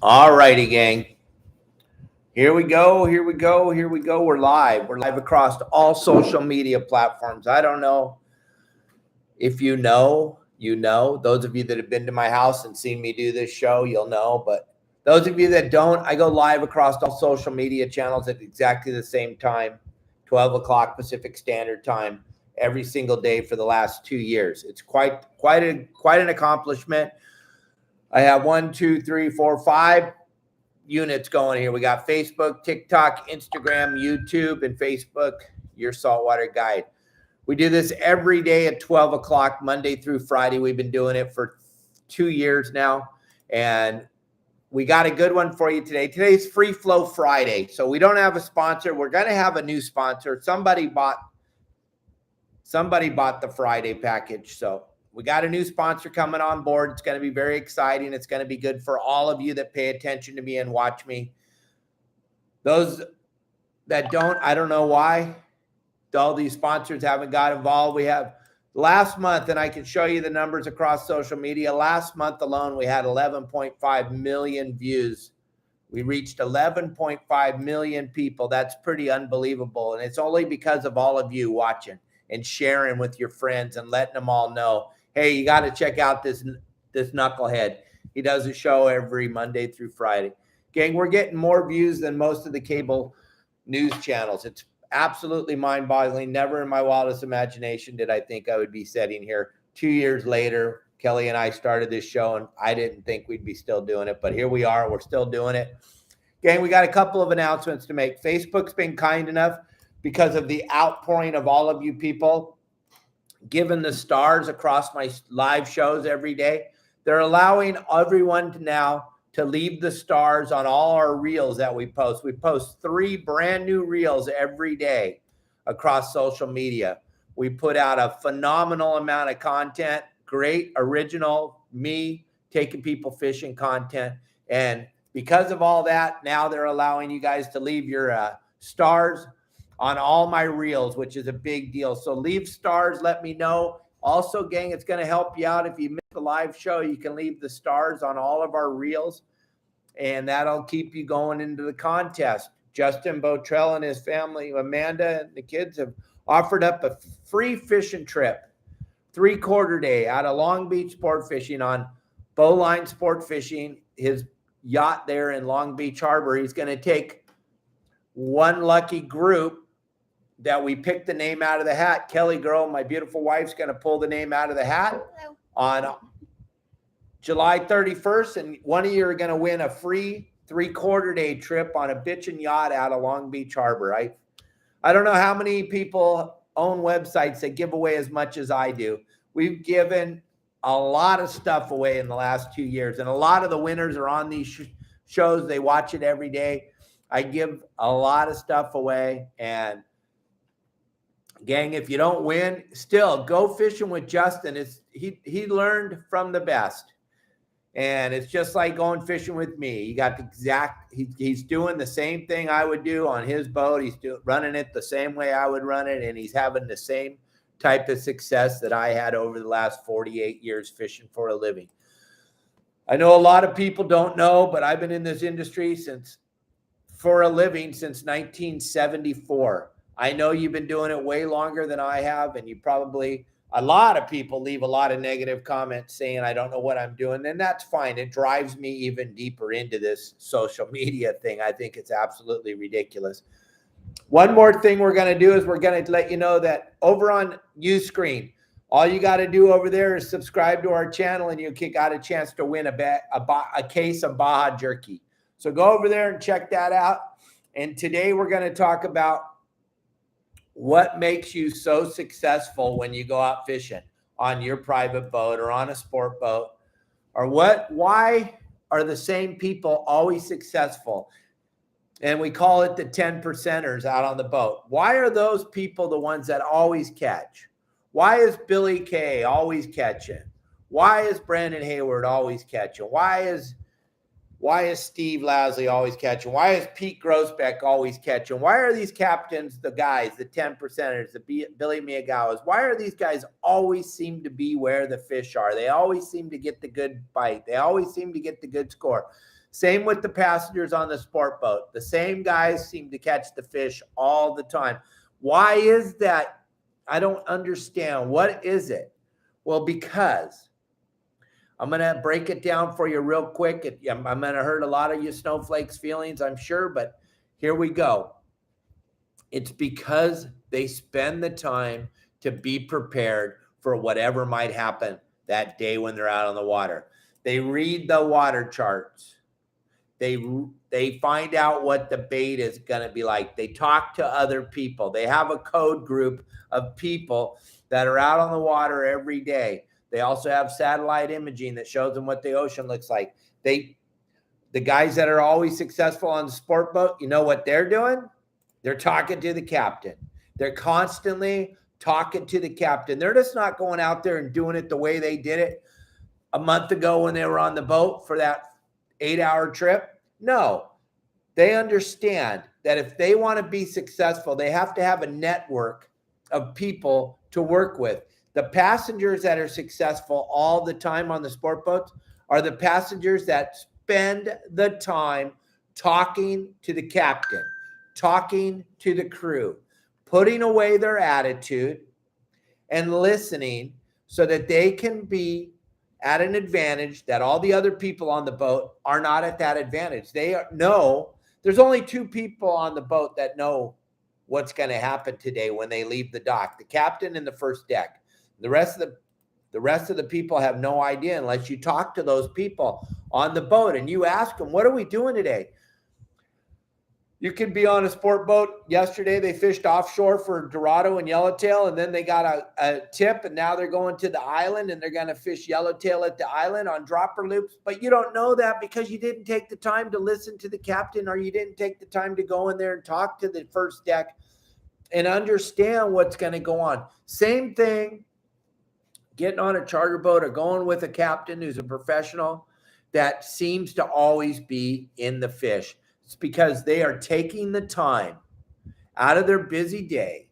All righty, gang. Here we go. Here we go. Here we go. We're live. We're live across all social media platforms. I don't know if you know. Those of you that have been to my house and seen me do this show, you'll know. But those of you that don't, I go live across all social media channels at exactly the same time, 12 o'clock Pacific Standard Time, every single day for the last 2 years. It's quite an accomplishment. I have 1, 2, 3, 4, 5 units going here. We got Facebook, TikTok, Instagram, YouTube, and Facebook, your saltwater guide. We do this every day at 12 o'clock, Monday through Friday. We've been doing it for 2 years now, and we got a good one for you today. Today's Free Flow Friday, so we don't have a sponsor. We're going to have a new sponsor. Somebody bought the Friday package, so we got a new sponsor coming on board. It's going to be very exciting. It's going to be good for all of you that pay attention to me and watch me. Those that don't, I don't know why all these sponsors haven't got involved. We have last month, and I can show you the numbers across social media. Last month alone, we had 11.5 million views. We reached 11.5 million people. That's pretty unbelievable. And it's only because of all of you watching and sharing with your friends and letting them all know, hey, you got to check out this knucklehead. He does a show every Monday through Friday. Gang, we're getting more views than most of the cable news channels. It's absolutely mind-boggling. Never in my wildest imagination did I think I would be sitting here 2 years later. Kelly and I started this show, and I didn't think we'd be still doing it, but here we are. We're still doing it. Gang, we got a couple of announcements to make. Facebook's been kind enough, because of the outpouring of all of you people given the stars across my live shows every day. They're allowing everyone to leave the stars on all our reels that we post. We post 3 brand new reels every day across social media. We put out a phenomenal amount of content, great original, me taking people fishing content. And because of all that, now they're allowing you guys to leave your stars on all my reels, which is a big deal. So leave stars, let me know. Also, gang, it's going to help you out. If you miss the live show, you can leave the stars on all of our reels, and that'll keep you going into the contest. Justin Botrell and his family, Amanda and the kids, have offered up a free fishing trip, 3/4 day out of Long Beach Sport Fishing on Bowline Sport Fishing, his yacht there in Long Beach Harbor. He's going to take one lucky group that we picked the name out of the hat. Kelly girl, my beautiful wife's going to pull the name out of the hat on July 31st. And one of you are going to win a free 3/4 day trip on a bitchin' yacht out of Long Beach Harbor. I don't know how many people own websites that give away as much as I do. We've given a lot of stuff away in the last 2 years. And a lot of the winners are on these shows. They watch it every day. I give a lot of stuff away, and gang, if you don't win, still go fishing with Justin. He learned from the best, and it's just like going fishing with me. You got the exact. He's doing the same thing I would do on his boat. He's running it the same way I would run it, and he's having the same type of success that I had over the last 48 years fishing for a living. I know a lot of people don't know, but I've been in this industry for a living since 1974. I know you've been doing it way longer than I have, and a lot of people leave a lot of negative comments saying I don't know what I'm doing, and that's fine. It drives me even deeper into this social media thing. I think it's absolutely ridiculous. One more thing we're going to do is we're going to let you know that over on Yswg, all you got to do over there is subscribe to our channel, and you got a chance to win a case of Baja Jerky. So go over there and check that out. And today we're going to talk about what makes you so successful when you go out fishing on your private boat or on a sport boat, or why are the same people always successful? And we call it the 10 percenters out on the boat. Why are those people the ones that always catch? Why is Billy Kay always catching? Why is Brandon Hayward always catching? Why is Steve Lasley always catching? Why is Pete Grossbeck always catching? Why are these captains, the guys, the 10 percenters, the Billy Miyagawas, why are these guys always seem to be where the fish are? They always seem to get the good bite. They always seem to get the good score. Same with the passengers on the sport boat. The same guys seem to catch the fish all the time. Why is that? I don't understand. What is it? Well, because I'm going to break it down for you real quick. I'm going to hurt a lot of you snowflakes' feelings, I'm sure, but here we go. It's because they spend the time to be prepared for whatever might happen that day when they're out on the water. They read the water charts. They find out what the bait is going to be like. They talk to other people. They have a code group of people that are out on the water every day. They also have satellite imaging that shows them what the ocean looks like. The guys that are always successful on the sport boat, you know what they're doing? They're talking to the captain. They're constantly talking to the captain. They're just not going out there and doing it the way they did it a month ago when they were on the boat for that 8-hour trip. No, they understand that if they want to be successful, they have to have a network of people to work with. The passengers that are successful all the time on the sport boats are the passengers that spend the time talking to the captain, talking to the crew, putting away their attitude and listening so that they can be at an advantage that all the other people on the boat are not at that advantage. They know there's only 2 people on the boat that know what's going to happen today when they leave the dock, the captain and the first deck. The rest of the people have no idea unless you talk to those people on the boat and you ask them, what are we doing today? You could be on a sport boat. Yesterday, they fished offshore for Dorado and Yellowtail, and then they got a tip, and now they're going to the island, and they're going to fish Yellowtail at the island on dropper loops. But you don't know that because you didn't take the time to listen to the captain, or you didn't take the time to go in there and talk to the first deck and understand what's going to go on. Same thing, getting on a charter boat or going with a captain who's a professional that seems to always be in the fish. It's because they are taking the time out of their busy day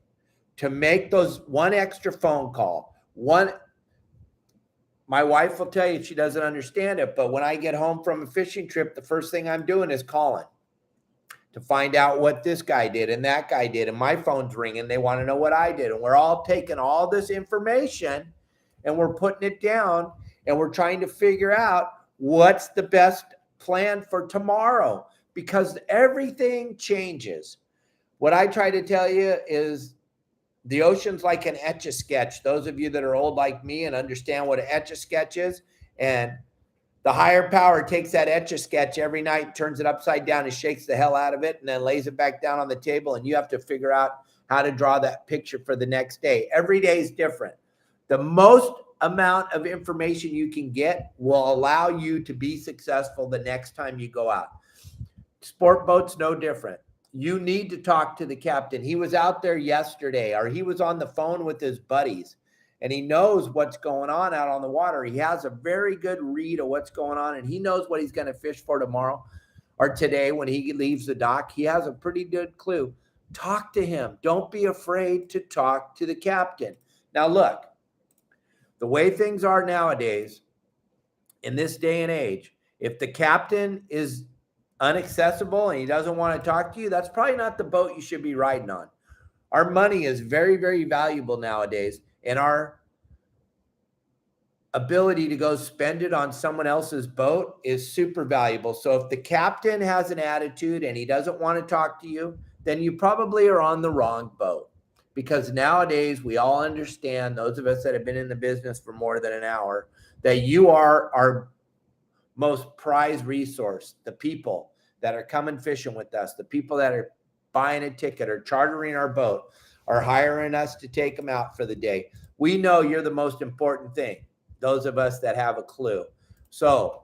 to make those one extra phone call. My wife will tell you she doesn't understand it, but when I get home from a fishing trip, the first thing I'm doing is calling to find out what this guy did and that guy did. And my phone's ringing. They want to know what I did. And we're all taking all this information and we're putting it down and we're trying to figure out what's the best plan for tomorrow. Because everything changes. What I try to tell you is the ocean's like an Etch-a-Sketch. Those of you that are old like me and understand what an Etch-a-Sketch is, and the higher power takes that Etch-a-Sketch every night, turns it upside down and shakes the hell out of it, and then lays it back down on the table, and you have to figure out how to draw that picture for the next day. Every day is different. The most amount of information you can get will allow you to be successful the next time you go out. Sport boat's no different. You need to talk to the captain. He was out there yesterday, or he was on the phone with his buddies, and he knows what's going on out on the water. He has a very good read of what's going on, and he knows what he's going to fish for tomorrow or today when he leaves the dock. He has a pretty good clue. Talk to him. Don't be afraid to talk to the captain. Now, look, the way things are nowadays, in this day and age, if the captain is inaccessible and he doesn't want to talk to you, that's probably not the boat you should be riding on. Our money is very, very valuable nowadays, and our ability to go spend it on someone else's boat is super valuable. So if the captain has an attitude and he doesn't want to talk to you, then you probably are on the wrong boat. Because nowadays we all understand, those of us that have been in the business for more than an hour, that you are our most prized resource. The people that are coming fishing with us, the people that are buying a ticket or chartering our boat or hiring us to take them out for the day. We know you're the most important thing, those of us that have a clue. So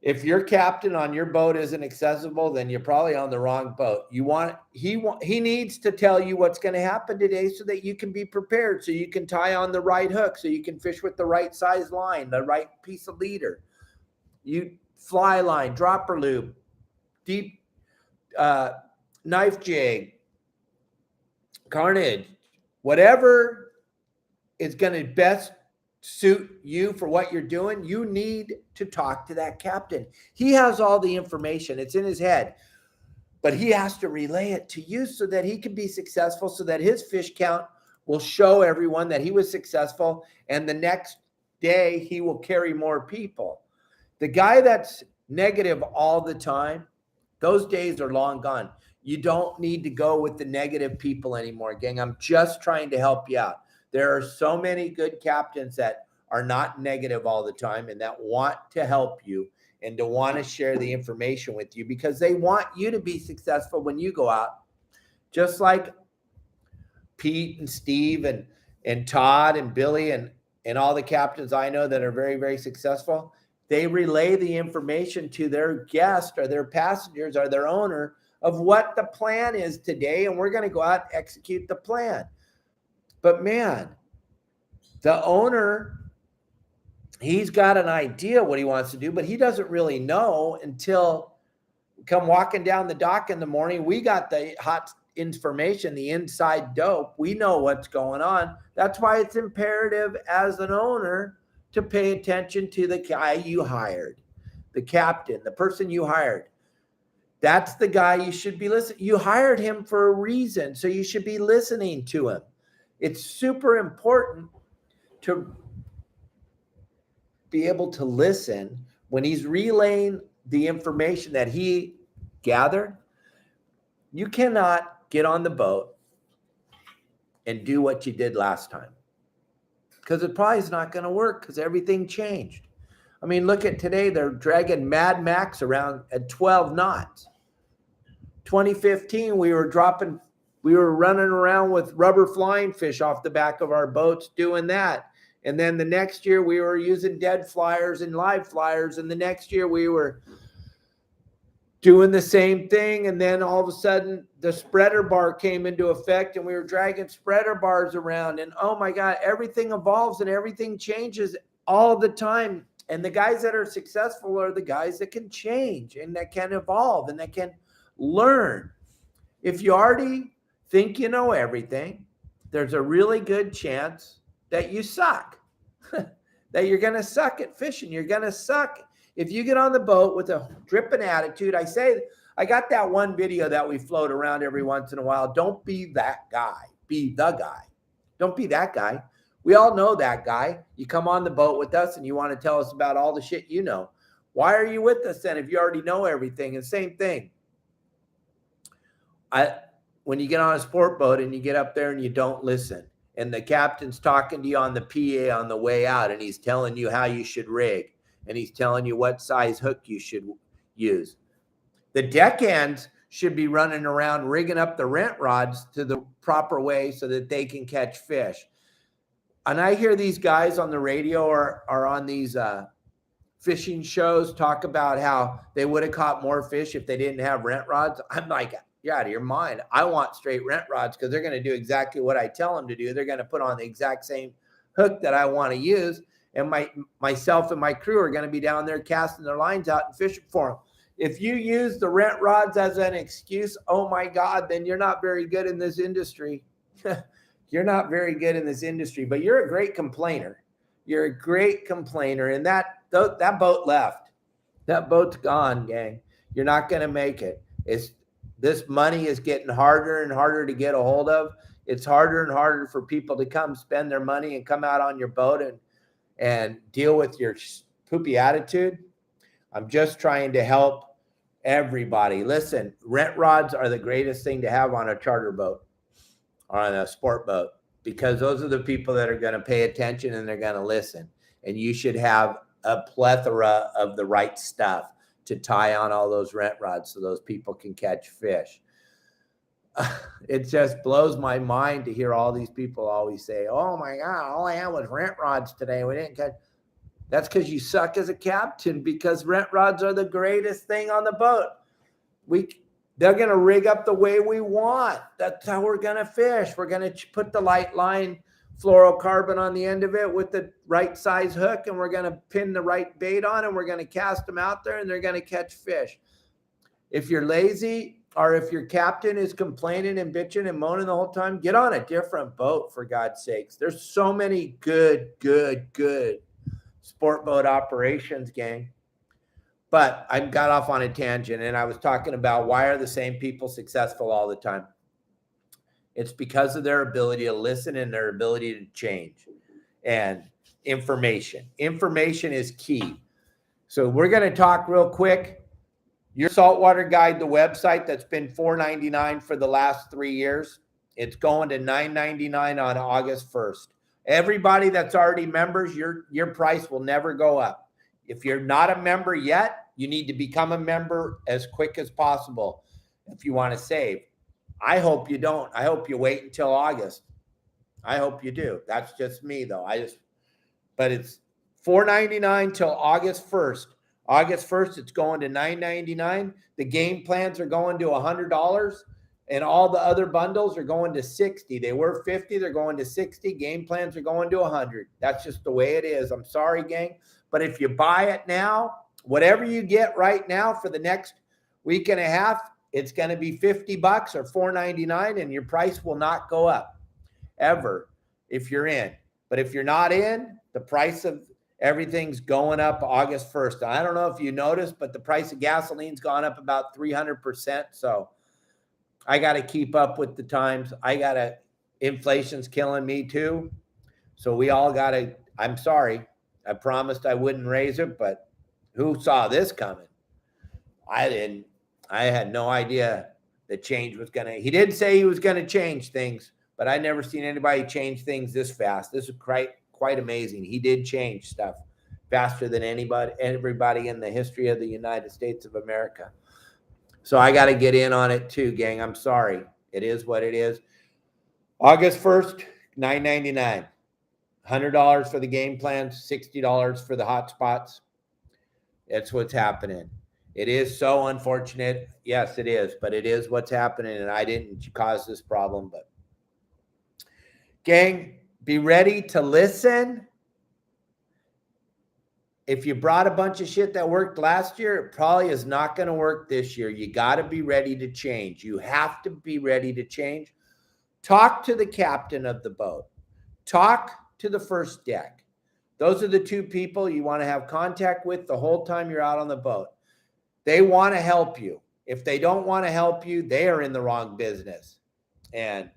if your captain on your boat isn't accessible, then you're probably on the wrong boat. He needs to tell you what's going to happen today so that you can be prepared, so you can tie on the right hook, so you can fish with the right size line, the right piece of leader. You fly line, dropper loop, deep knife jig, carnage, whatever is going to best suit you for what you're doing, you need to talk to that captain. He has all the information. It's in his head, but he has to relay it to you so that he can be successful, so that his fish count will show everyone that he was successful. And the next day he will carry more people. The guy that's negative all the time, those days are long gone. You don't need to go with the negative people anymore, gang. I'm just trying to help you out. There are so many good captains that are not negative all the time and that want to help you and to want to share the information with you because they want you to be successful when you go out. Just like Pete and Steve and Todd and Billy and all the captains I know that are very, very successful, they relay the information to their guest or their passengers or their owner of what the plan is today, and we're going to go out and execute the plan. But man, the owner, he's got an idea what he wants to do, but he doesn't really know until come walking down the dock in the morning. We got the hot information, the inside dope. We know what's going on. That's why it's imperative as an owner to pay attention to the guy you hired, the captain, the person you hired. That's the guy you should be listening. You hired him for a reason, so you should be listening to him. It's super important to be able to listen when he's relaying the information that he gathered. You cannot get on the boat and do what you did last time because it probably is not going to work because everything changed. I mean, look at today. They're dragging Mad Max around at 12 knots. 2015, we were running around with rubber flying fish off the back of our boats doing that. And then the next year we were using dead flyers and live flyers. And the next year we were doing the same thing. And then all of a sudden the spreader bar came into effect and we were dragging spreader bars around. And oh my God, everything evolves and everything changes all the time. And the guys that are successful are the guys that can change and that can evolve and that can learn. If you already think you know everything, there's a really good chance that you suck, that you're going to suck at fishing. You're going to suck. If you get on the boat with a dripping attitude, I got that one video that we float around every once in a while. Don't be that guy. Be the guy. Don't be that guy. We all know that guy. You come on the boat with us and you want to tell us about all the shit you know. Why are you with us then if you already know everything? And same thing. When you get on a sport boat and you get up there and you don't listen, and the captain's talking to you on the PA on the way out, and he's telling you how you should rig, and he's telling you what size hook you should use. The deckhands should be running around rigging up the rent rods to the proper way so that they can catch fish. And I hear these guys on the radio or on these fishing shows talk about how they would have caught more fish if they didn't have rent rods. I'm like, you're out of your mind. I want straight rent rods because they're going to do exactly what I tell them to do. They're going to put on the exact same hook that I want to use. And myself and my crew are going to be down there casting their lines out and fishing for them. If you use the rent rods as an excuse, oh my God, then you're not very good in this industry. You're not very good in this industry, but you're a great complainer. You're a great complainer. And that boat left. That boat's gone, gang. You're not going to make it. This money is getting harder and harder to get a hold of. It's harder and harder for people to come spend their money and come out on your boat and deal with your poopy attitude. I'm just trying to help everybody. Listen, rent rods are the greatest thing to have on a charter boat or on a sport boat because those are the people that are going to pay attention and they're going to listen. And you should have a plethora of the right stuff to tie on all those rent rods so those people can catch fish. It just blows my mind to hear all these people always say, oh my God, all I had was rent rods today. We didn't catch. That's because you suck as a captain because rent rods are the greatest thing on the boat. They're going to rig up the way we want. That's how we're going to fish. We're going to put the light line fluorocarbon on the end of it with the right size hook, and we're going to pin the right bait on, and we're going to cast them out there, and they're going to catch fish. If you're lazy or if your captain is complaining and bitching and moaning the whole time, get on a different boat, for God's sakes. There's so many good sport boat operations, gang. But I got off on a tangent, and I was talking about why are the same people successful all the time? It's because of their ability to listen and their ability to change. And information is key. So we're going to talk real quick. Your saltwater guide, the website, that's been $4.99 for the last 3 years. It's going to $9.99 on August 1st. Everybody that's already members, your price will never go up. If you're not a member yet, you need to become a member as quick as possible if you want to save. I hope you don't. I hope you wait until August. I hope you do. That's just me, though. But it's $4.99 till August 1st. August 1st, it's going to $9.99. The game plans are going to $100, and all the other bundles are going to $60. They were $50. They're going to $60. Game plans are going to $100. That's just the way it is. I'm sorry, gang. But if you buy it now, whatever you get right now for the next week and a half, it's going to be $50 or $4.99, and your price will not go up ever if you're in. But if you're not in, the price of everything's going up August 1st. I don't know if you noticed, but the price of gasoline's gone up about 300%. So I got to keep up with the times. Inflation's killing me too. So we all got to, I'm sorry. I promised I wouldn't raise it, but who saw this coming? I didn't. I had no idea the change was going to, he did say he was going to change things, but I never seen anybody change things this fast. This is quite amazing. He did change stuff faster than everybody in the history of the United States of America. So I got to get in on it too, gang. I'm sorry. It is what it is. August 1st, $9.99. $100 for the game plans, $60 for the hotspots. That's what's happening. It is so unfortunate. Yes, it is, but it is what's happening, and I didn't cause this problem. But gang, be ready to listen. If you brought a bunch of shit that worked last year, it probably is not going to work this year. You got to be ready to change. You have to be ready to change. Talk to the captain of the boat. Talk to the first deck. Those are the two people you want to have contact with the whole time you're out on the boat. They want to help you. If they don't want to help you, they are in the wrong business. And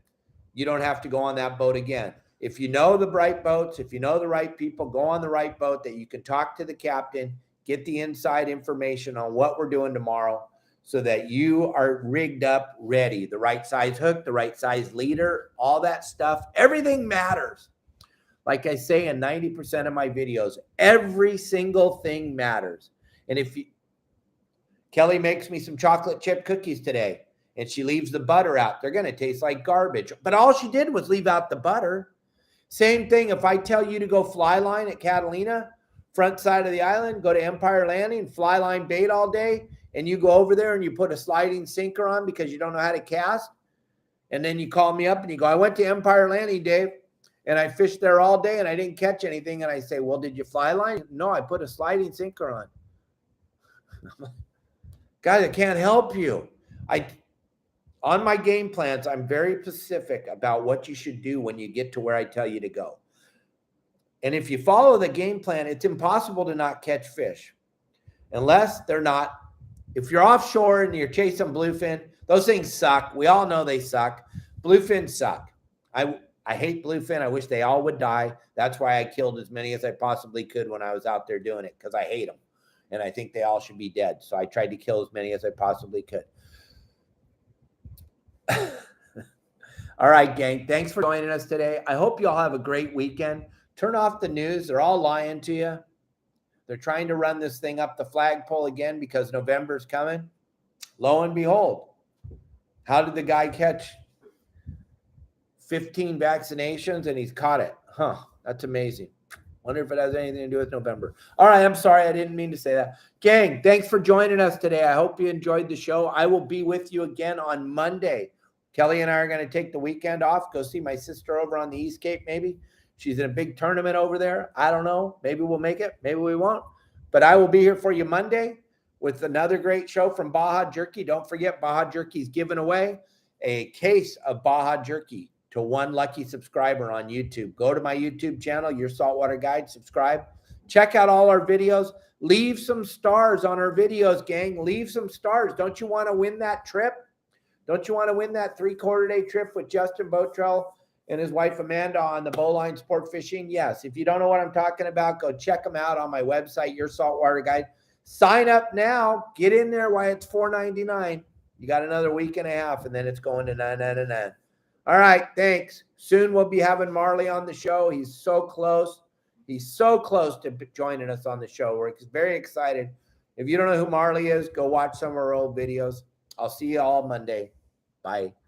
you don't have to go on that boat again. If you know the right boats, if you know the right people, go on the right boat that you can talk to the captain, get the inside information on what we're doing tomorrow so that you are rigged up, ready. The right size hook, the right size leader, all that stuff. Everything matters. Like I say in 90% of my videos, every single thing matters. And if Kelly makes me some chocolate chip cookies today and she leaves the butter out, they're going to taste like garbage. But all she did was leave out the butter. Same thing if I tell you to go fly line at Catalina, front side of the island, go to Empire Landing, fly line bait all day, and you go over there and you put a sliding sinker on because you don't know how to cast, and then you call me up and you go, I went to Empire Landing, Dave, and I fished there all day and I didn't catch anything. And I say, well, did you fly line? No, I put a sliding sinker on. Guys, I can't help you. On my game plans, I'm very specific about what you should do when you get to where I tell you to go. And if you follow the game plan, it's impossible to not catch fish unless they're not. If you're offshore and you're chasing bluefin, those things suck. We all know they suck. Bluefin suck. I hate bluefin. I wish they all would die. That's why I killed as many as I possibly could when I was out there doing it, because I hate them. And I think they all should be dead. So I tried to kill as many as I possibly could. All right, gang. Thanks for joining us today. I hope you all have a great weekend. Turn off the news. They're all lying to you. They're trying to run this thing up the flagpole again because November's coming. Lo and behold, how did the guy catch 15 vaccinations and he's caught it? Huh, that's amazing. Wonder if it has anything to do with November. All right, I'm sorry. I didn't mean to say that. Gang, thanks for joining us today. I hope you enjoyed the show. I will be with you again on Monday. Kelly and I are going to take the weekend off, go see my sister over on the East Cape maybe. She's in a big tournament over there. I don't know. Maybe we'll make it. Maybe we won't. But I will be here for you Monday. with another great show from Baja Jerky. Don't forget, Baja Jerky is giving away a case of Baja Jerky to one lucky subscriber on YouTube. Go to my YouTube channel, Your Saltwater Guide, subscribe. Check out all our videos. Leave some stars on our videos, gang. Leave some stars. Don't you want to win that trip? Don't you want to win that 3/4-day trip with Justin Botrell and his wife Amanda on the Bowline Sport Fishing? Yes. If you don't know what I'm talking about, go check them out on my website, Your Saltwater Guide. Sign up now. Get in there while it's $4.99. You got another week and a half, and then it's going to $9.99. All right, thanks. Soon we'll be having Marley on the show. He's so close. He's so close to joining us on the show. We're very excited. If you don't know who Marley is, go watch some of our old videos. I'll see you all Monday. Bye.